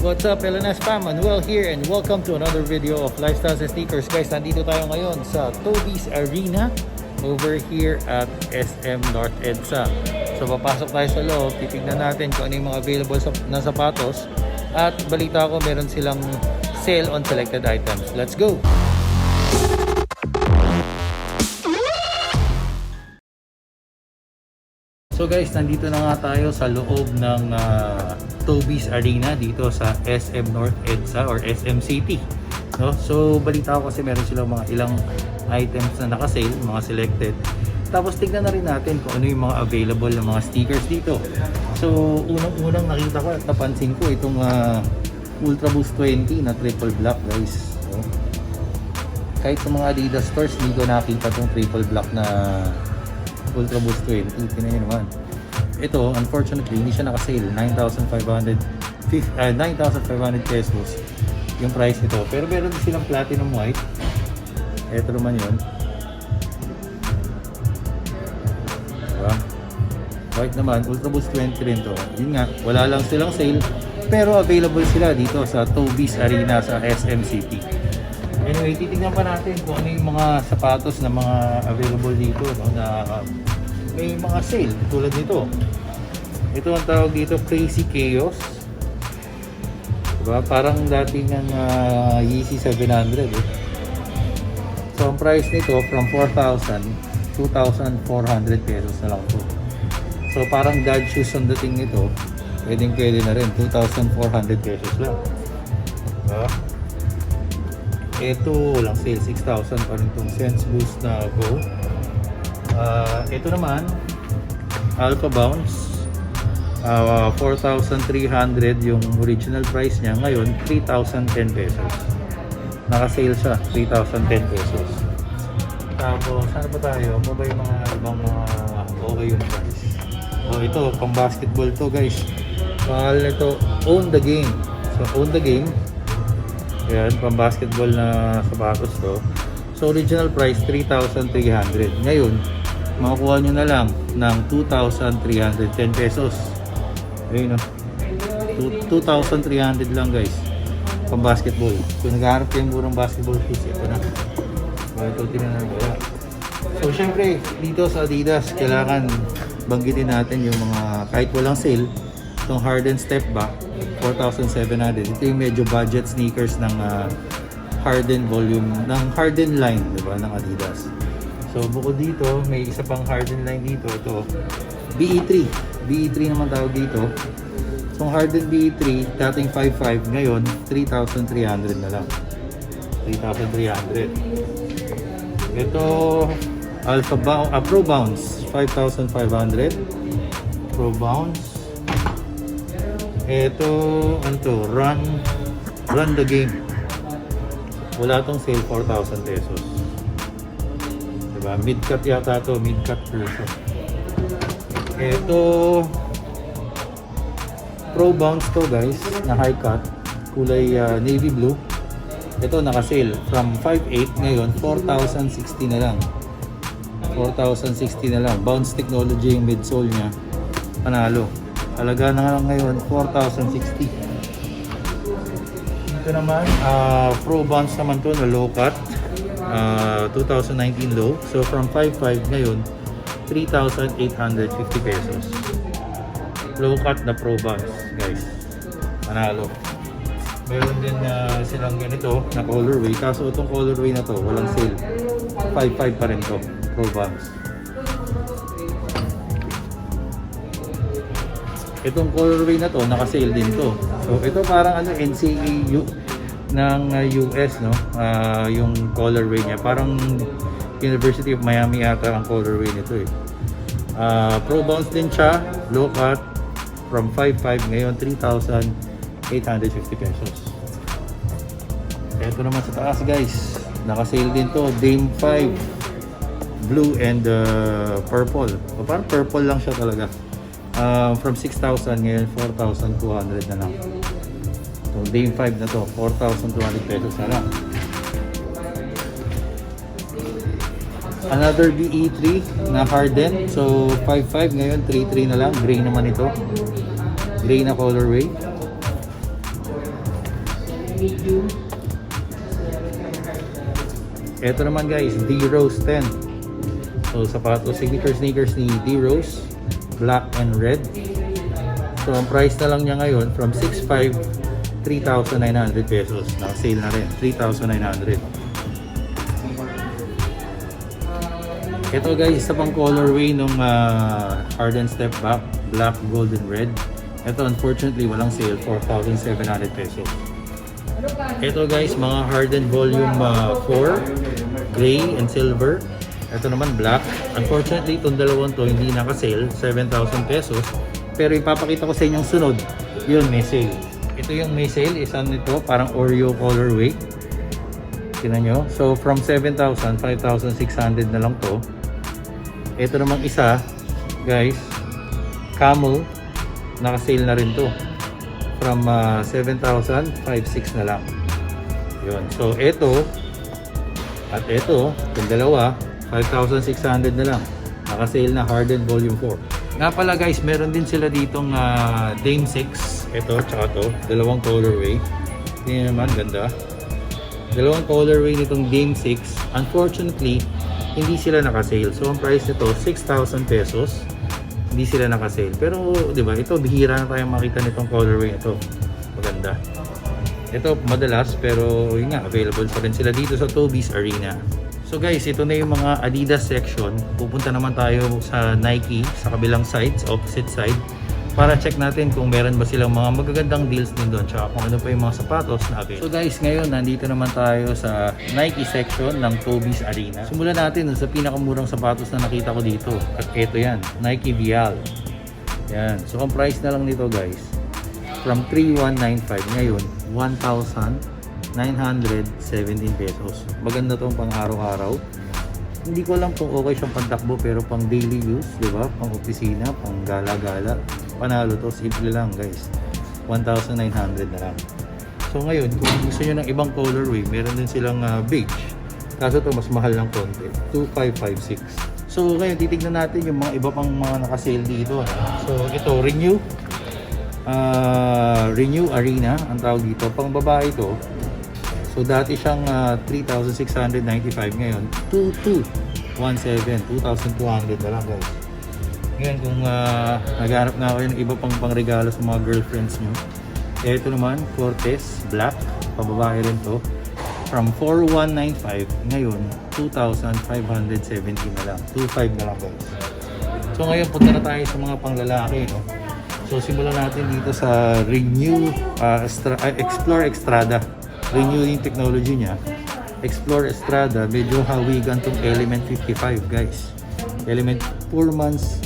What's up, LNS fam? Manuel here and welcome to another video of Lifestyles and Sneakers. Guys, nandito tayo ngayon sa Toby's Arena over here at SM North EDSA. So papasok tayo sa loob, titignan natin kung ano yung mga available na sapatos. At balita ko meron silang sale on selected items. Let's go! So guys, nandito na nga tayo sa loob ng Toby's Arena dito sa SM North EDSA or SM City. No? So balita ko kasi meron silang mga ilang items na naka-sale, mga selected. Tapos tignan na rin natin kung ano yung mga available na mga stickers dito. So unang-unang nakita ko at napansin ko itong Ultra Boost 20 na triple black, guys. So, kahit sa mga Adidas stores, hindi ko nakita itong triple black na Ultra Boost 20. Tingnan nyo naman. Ito, unfortunately, hindi siya naka-sale. 9,500 pesos yung price nito. Pero meron din silang platinum white. Ito naman yun. Diba? White naman. Ultra Boost 20 rin to. Yun nga, wala lang silang sale. Pero available sila dito sa Toby's Arena sa SM City. Anyway, titignan pa natin kung ano yung mga sapatos na mga available dito, no, na may mga sale tulad nito. Ito ang tawag dito, Crazy Chaos. Diba? Parang dating ng Yeezy 700. Eh. So ang price nito from 4,000, 2,400 pesos na lang po. So parang dad shoes ang dating nito, pwede na rin, 2,400 pesos lang. Diba? Ito walang sale, 6,000 pa rin itong Sense Boost na Go. Ito naman Alpha Bounce, 4,300 yung original price niya. Ngayon 3,010 pesos. Naka-sale siya, 3,010 pesos. Tapos saan ba tayo? Ano ba yung mga ibang mga okay yung price? Ito pang basketball to, guys. Mahal nito, Own the Game. So Own the Game, yan, pang basketball na sapatos to. So original price 3,300. Ngayon, makukuha nyo na lang ng 2,310 pesos. Ayun, no? 2,300 lang, guys. Pang basketball. Kung naghahanap kayo murang basketball shoes, ito na. Ito, tinanan ko. So syempre, dito sa Adidas, kailangan banggitin natin yung mga, kahit walang sale, itong Harden Step Back 4,700. Ito yung medyo budget sneakers ng Harden volume, ng Harden line, diba, ng Adidas. So bukod dito, may isa pang Harden line dito. Ito, BE3. BE3 naman tawag dito. So Harden BE3, dating 5,500, ngayon 3,300 na lang. 3,300. Ito, Pro Bounce, 5,500. Pro Bounce. Ito, Run the Game. Wala tong sale, 4,000 pesos. Diba? Mid-cut yata to, mid-cut puso. Ito, Pro Bounce to, guys, na high cut. Kulay navy blue. Ito naka-sale from 5,800, ngayon 4,060 na lang. 4,060 na lang. Bounce technology yung midsole niya. Panalo. Halaga na lang ngayon 4,060. Dito naman Pro Bounce naman to na low cut, 2019 low. So from 5,500 ngayon 3,850 pesos. Low cut na Pro Bounce, guys. Panalo. Meron din silang ganito na colorway, kaso itong colorway na to walang sale. 5,500 pa rin to, Pro Bounce. Itong colorway na to, naka-sale din to. So ito parang NCAA ng US, no? Yung colorway niya. Parang University of Miami ata ang colorway nito eh. Pro Bounce din siya, low cut, from 5,500 ngayon 3,850 pesos. Ito naman sa taas, guys. Naka-sale din to, Dame 5 blue and purple. O parang purple lang siya talaga. From 6,000 ngayon 4,200 na lang. So Dame 5 na to, 4,200 pesos na lang. Another BE3 na Harden. So 5.5 ngayon, 3.3 na lang. Gray naman ito. Gray na colorway. Ito naman guys, D-Rose 10. So sapatos, signature sneakers ni D-Rose, black and red. So ang price na lang niya ngayon from 6.5, 3,900 pesos. Naka-sale na rin, 3,900. Ito guys, isa pang colorway nung Harden Step Back, black, gold, and red. Ito unfortunately walang sale, 4,700 pesos. Ito guys, mga Harden Volume 4, gray and silver. Ito naman black. Unfortunately, itong dalawang to hindi naka-sale, 7,000 pesos. Pero ipapakita ko sa inyong sunod, yun may sale. Ito yung may sale, isa nito, parang Oreo colorway. Tingnan nyo. So from 7,000, 5,600 na lang to. Ito namang isa, guys, camel, naka-sale na rin to. From 7,000, 5,600 na lang. Yun. So ito, at ito, itong dalawa, 5,600 na lang. Naka-sale na Harden Volume 4. Nga pala guys, meron din sila ditong Dame 6. Ito, tsaka to. Dalawang colorway. Tingnan naman, ganda. Dalawang colorway nitong Dame 6. Unfortunately, hindi sila naka-sale. So, ang price nito, 6,000 pesos. Hindi sila naka-sale. Pero, di ba, ito, bihira na tayo makita nitong colorway ito. Maganda. Ito, madalas, pero yun nga, available pa rin sila dito sa Toby's Arena. So guys, ito na yung mga Adidas section. Pupunta naman tayo sa Nike sa kabilang sides, opposite side, para check natin kung meron ba silang mga magagandang deals din doon, tsaka kung ano pa yung mga sapatos na available. So guys, ngayon nandito naman tayo sa Nike section ng Toby's Arena. Simulan natin sa pinakamurang sapatos na nakita ko dito. At ito yan, Nike Vial. Yan. So ang price na lang nito guys, from 3,195 ngayon, 1,917 pesos. Maganda tong pang araw-araw. Hindi ko alam kung okay siyang pantakbo, pero pang daily use, di ba? Pang opisina, pang gala-gala. Panalo to, simple lang guys. 1,900 na lang. So ngayon, kung gusto nyo ng ibang colorway, meron din silang beige. Kaso to mas mahal ng konti, 2,556. So ngayon, titignan natin yung mga iba pang mga nakasale dito. So ito, Renew Arena ang tawag dito. Pang babae to. So dati siyang 3,695, ngayon 2,217, 2,200 na lang guys. Ngayon kung naghanap na kayo ng iba pang regalo sa mga girlfriends nyo, ito naman Cortez Black, pang babae rin to. From 4,195 ngayon 2,570 na lang, 2,500 na lang guys. So ngayon punta na tayo sa mga panglalaki, no? So simulan natin dito sa Explore Estrada. Renew yung technology niya. Explore Estrada, medyo hawigan tong Element 55 guys. Element 4 months,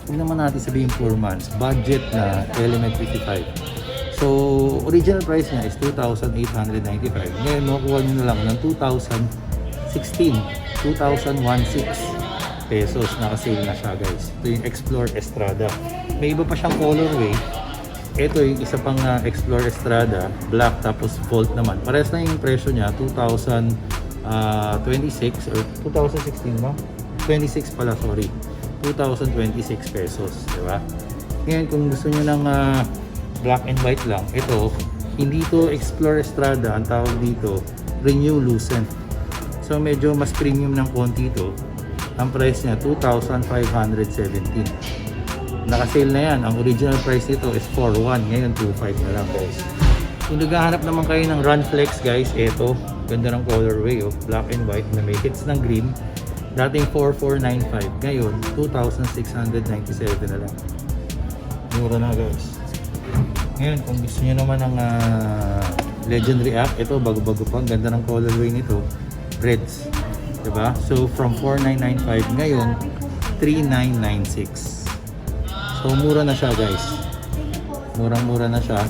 huwag naman natin sabihin 4 months. Budget na Element 55. So original price niya is 2,895. Ngayon makukuha nyo na lang ng 2,016, 2,016 pesos. Naka-sale na siya guys. Ito yung Explore Estrada. May iba pa siyang colorway. Ito yung isa pang Explore Estrada, black tapos Volt naman. Parehas na yung presyo niya, 2,026 or 2016 ba? 26 pala, sorry. 2,026 pesos, di ba? Ngayon kung gusto niyo ng black and white lang, ito, hindi to Explore Estrada, ang tawag dito, Renew Lucent. So medyo mas premium ng konti ito. Ang price niya, 2,517. Naka-sale na yan. Ang original price nito is 4,1. Ngayon 2,500 na lang guys. Kung naghahanap naman kayo ng Run Flex guys, ito. Ganda ng colorway, oh. Black and white na may hits ng green. Dating 4,495. Ngayon 2,697 na lang. Mura na guys. Ngayon kung gusto nyo naman ng Legend React, ito bago-bago pa. Ganda ng colorway nito. Reds. Diba? So from 4,995 ngayon 3,996. So mura na siya guys. Murang-mura na siya.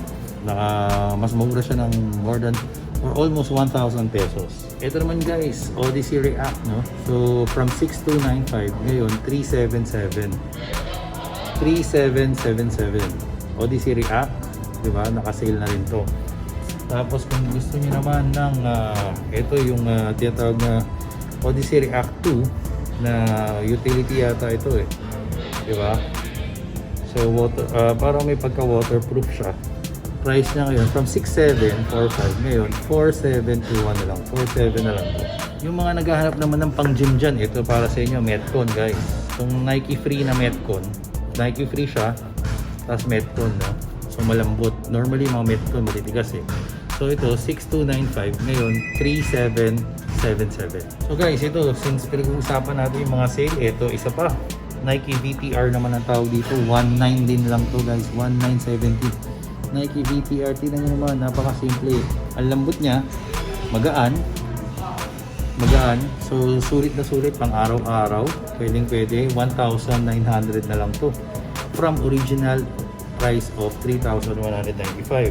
Mas mura siya ng more than or almost 1,000 pesos. Ito naman guys, Odyssey React, no? So from 6,295 ngayon 3,77. 3,777. Odyssey React, 'di ba? Naka-sale na rin 'to. Tapos kung gusto niyo naman ng ito yung tinatawag na Odyssey React 2 na utility yata ito eh. 'Di ba? So parang may pagka-waterproof siya. Price niya ngayon from 6,745 ngayon 4,721 na lang. 4,700 na lang to. Yung mga naghahanap naman ng pang gym dyan, ito para sa inyo, Metcon guys. Itong Nike Free na Metcon, Nike Free siya, tapos Metcon, no? So malambot. Normally mga Metcon matitigas eh. So ito 6,295 ngayon 3,777. So guys, ito since pinag-uusapan natin yung mga sale, ito isa pa. Nike VTR naman ang tawag dito. 19 din lang to guys. 1970. Nike VTR, tingnan nyo naman, napaka-simple. Ang lambot niya, magaan. So sulit na sulit pang araw-araw. Pwede 1,900 na lang to. From original price of 3,195.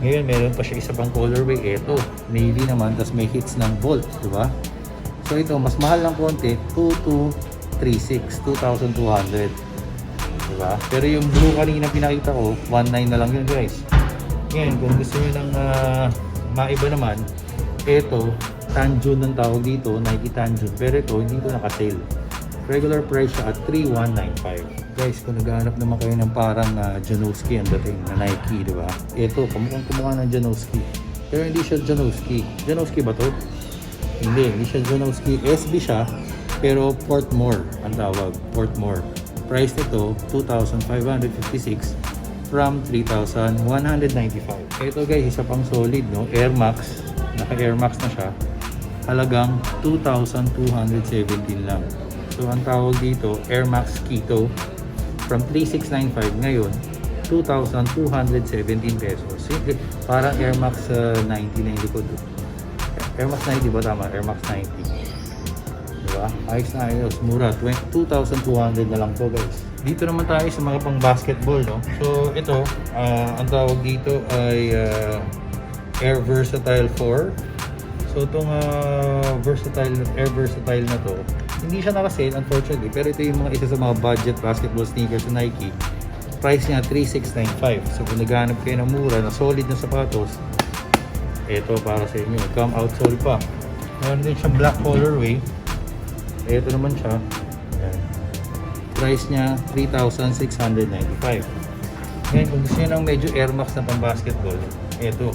Ngayon, meron pa siya isa pang colorway. Ito, navy naman, tas may hits ng Bolt, diba? So ito, mas mahal lang konti, 2,236, 2,200. Diba? Pero yung blue kanina pinakita ko, 1,900 na lang yun guys. Ngayon, kung gusto nyo ng maiba naman, ito, Tanjun ng tawag dito, Nike Tanjun. Pero ito, hindi ito naka-sale. Regular price siya at 3,195. Guys, kung naghahanap naman kayo ng parang Janowski ang dating na Nike, diba? Ito, kumukha ng Janowski. Pero hindi siya Janowski. Janowski ba to? Hindi siya Janowski. SB siya, pero Portmore ang tawag. Portmore. Price nito, 2,556 from 3,195. Ito guys, isa pang solid, no? Air Max. Naka-Air Max na siya. Halagang 2,217 lang. So, ang tawag dito, Air Max Keto. From 3,695 ngayon, 2,217 pesos. Simple. Parang Air Max 90 na yung likod. Air Max 90 ba tama? Air Max 90. Diba? Ayos na ayos. Mura. 2,200 na lang to guys. Dito naman tayo sa mga pang basketball, no? So, ito, ang tawag dito ay Air Versatile 4. So, itong Air Versatile na to, hindi siya naka-sale unfortunately, pero ito yung mga isa sa mga budget basketball sneakers sa Nike. Price niya 3,695. So kung naghahanap kayo ng mura na solid na sapatos, ito para sa inyo. Come out solid pa. Meron din siyang black colorway. Ito naman siya. Ayan. Price niya 3,695. Ngayon kung gusto niyo ng medyo Air Max na pang basketball, ito.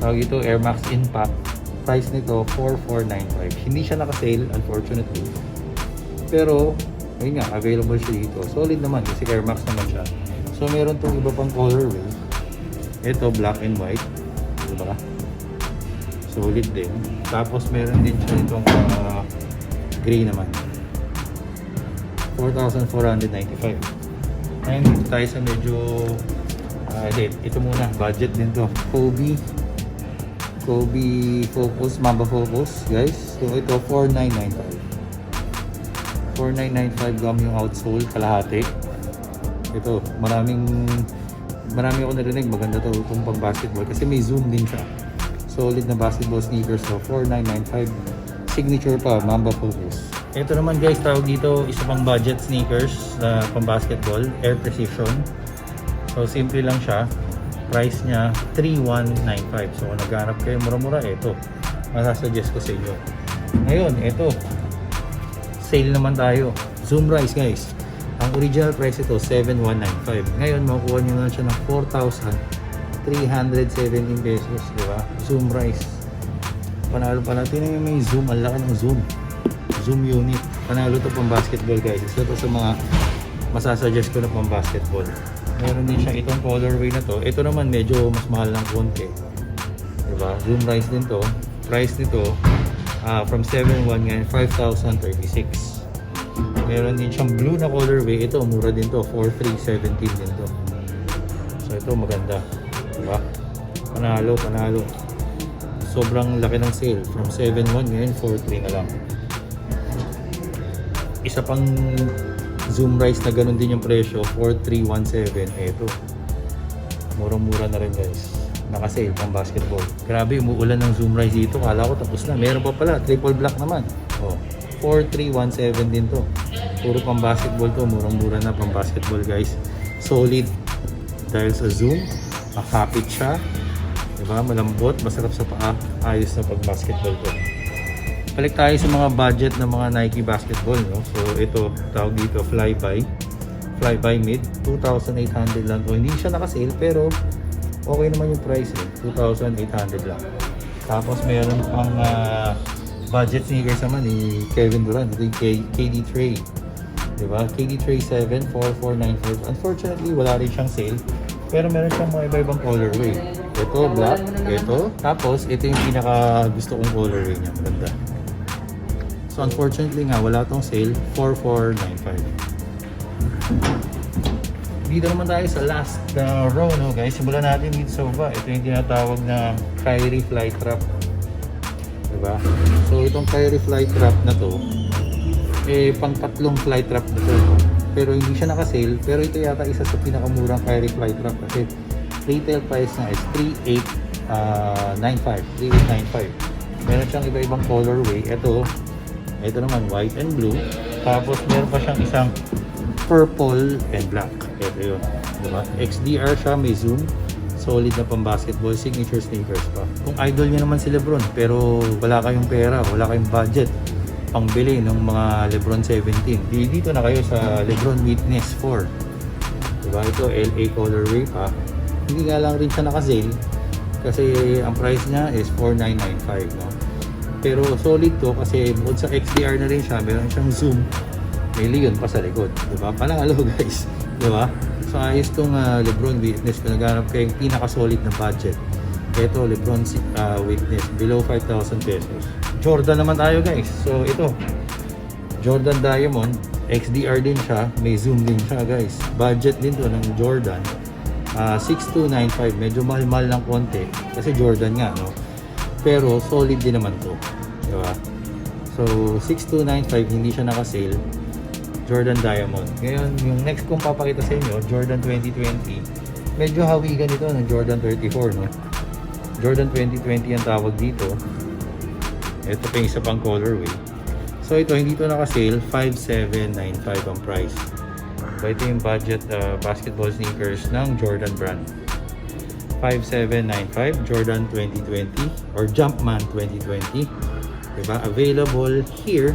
Tawag ito Air Max Impact. Price nito 4,495. Hindi siya naka-sale unfortunately. Pero ayun nga, available siya dito. Solid naman kasi Air Max naman siya. So meron tong iba pang colorway. Ito black and white. Diba? Solid din. Tapos meron din siya itong gray naman. 4,495. Ngayon dito tayo sa medyo ito muna, budget din to. Kobe Focus, Mamba Focus, guys. So ito 4,995. 4,995 gam yung outsole, kalahati. Ito, marami ako narinig, maganda to itong pang basketball kasi may zoom din siya. Solid na basketball sneakers, so 4,995. Signature pa, Mamba Focus. Ito naman guys, tawag dito isa pang budget sneakers na pang basketball, Air Precision. So simple lang siya. Price niya 3,195. So kung naghanap kayo mura-mura, ito masasuggest ko sa inyo. Ngayon, ito sale naman tayo. Zoom Rise guys. Ang original price ito 7,195. Ngayon makukuha nyo na siya ng 4,317 pesos, di ba? Zoom Rise. Panalo pa natin yung may zoom. Ang laki ng zoom. Zoom unit. Panalo to pang basketball guys. Isa to sa mga masasuggest ko na pang basketball. Meron din siya itong colorway na to. Ito naman medyo mas mahal ng konti. Diba? Zoom Rise din to. Price nito from 7,1 ngayon 5,036. Meron din siyang blue na colorway. Ito mura din to. 4,317 din to. So ito maganda. Diba? Panalo. Sobrang laki ng sale. From 7,1 ngayon 4,3 na lang. Isa pang Zoom Rise na ganun din yung presyo, 4,317. Ito. Murang-mura na rin guys. Naka-sale pang basketball. Grabe, umuulan ng Zoom Rise dito. Kala ko tapos na. Meron pa pala, triple black naman. Oh, 4,317 din to. Puro pang basketball to. Murang-mura na pang basketball guys. Solid. Dahil sa zoom, makapit siya. Diba? Malambot, masarap sa paa. Ayos na pag basketball to. Balik tayo sa mga budget ng mga Nike basketball, no? So ito, tawag dito Flyby Mid, 2,800 lang to. Hindi siya naka-sale pero okay naman yung price eh. 2,800 lang. Tapos meron pang budget sneakers naman ni Kevin Durant. Ito yung KD Trey. Diba? KD Trey 7, 4495. Unfortunately, wala rin siyang sale. Pero meron siyang mga iba-ibang colorway. Ito, black. Ito. Tapos, ito yung pinaka gusto kong colorway niya. Maganda. So, unfortunately nga, wala tong sale. 4495. Dito naman tayo sa last row, no guys. Simulan natin dito sa baba. Ito yung tinatawag na Kyrie Flytrap. Diba? So, itong Kyrie Flytrap na to, pang tatlong Flytrap na to. Pero hindi siya naka-sale. Pero ito yata isa sa pinakamurang Kyrie Flytrap kasi retail price na is 3895. Meron siyang iba-ibang colorway. Ito naman white and blue. Tapos meron pa siyang isang purple and black. Ito yun. Diba? XDR siya, may zoom. Solid na pang basketball, signature sneakers pa. Kung idol niya naman si Lebron, pero wala kayong pera, wala kayong budget pangbili ng mga Lebron 17. Dito na kayo sa Lebron Witness 4. Diba? Ito, LA colorway pa. Hindi nga lang rin siya naka-sale kasi ang price niya is 4,995. No? Pero solid to kasi bukod sa XDR na rin siya, meron siyang zoom. May leon pa sa likod. Diba? Panangalo guys. Diba? So ayos tong Lebron Witness kung naghanap kayong pinaka-solid na budget. Ito, Lebron Witness, below 5,000 pesos. Jordan naman tayo guys. So ito, Jordan Diamond, XDR din siya, may zoom din siya guys. Budget din to ng Jordan. 6,295, medyo mahal-mahal ng konti kasi Jordan nga, no? Pero solid din naman to. Diba? So 6,295, hindi siya naka-sale. Jordan Diamond. Ngayon, yung next kong papakita sa inyo, Jordan 2020. Medyo hawigan ito ng Jordan 34, no? Jordan 2020 ang tawag dito. Ito pa yung isa pang colorway. So ito, hindi ito naka-sale. 5,795 ang price. So ito yung budget basketball sneakers ng Jordan brand. 5,795 Jordan 2020 or Jumpman 2020. Diba? Available here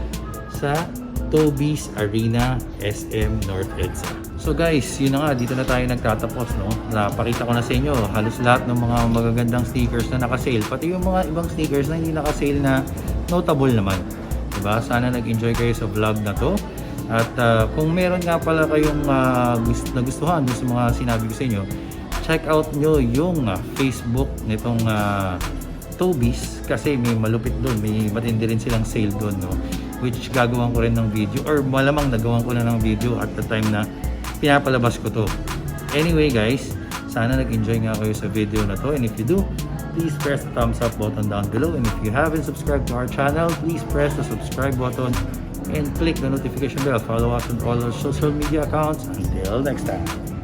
sa Toby's Arena SM North EDSA. So guys, yun na nga, dito na tayo nagtatapos, no? Napakita ko na sa inyo halos lahat ng mga magagandang sneakers na naka-sale, pati yung mga ibang sneakers na hindi naka-sale na notable naman. Diba? Sana nag-enjoy kayo sa vlog na to. At kung meron nga pala kayong nagustuhan dun sa mga sinabi ko sa inyo, check out nyo yung Facebook nitong Toby's kasi may malupit doon, may matindi rin silang sale doon, no? Which gagawin ko rin ng video or malamang nagawan ko na ng video at the time na pinapalabas ko to. Anyway guys, sana nag-enjoy nga kayo sa video na to, and if you do, please press the thumbs up button down below, and if you haven't subscribed to our channel, please press the subscribe button and click the notification bell. Follow us on all our social media accounts. Until next time.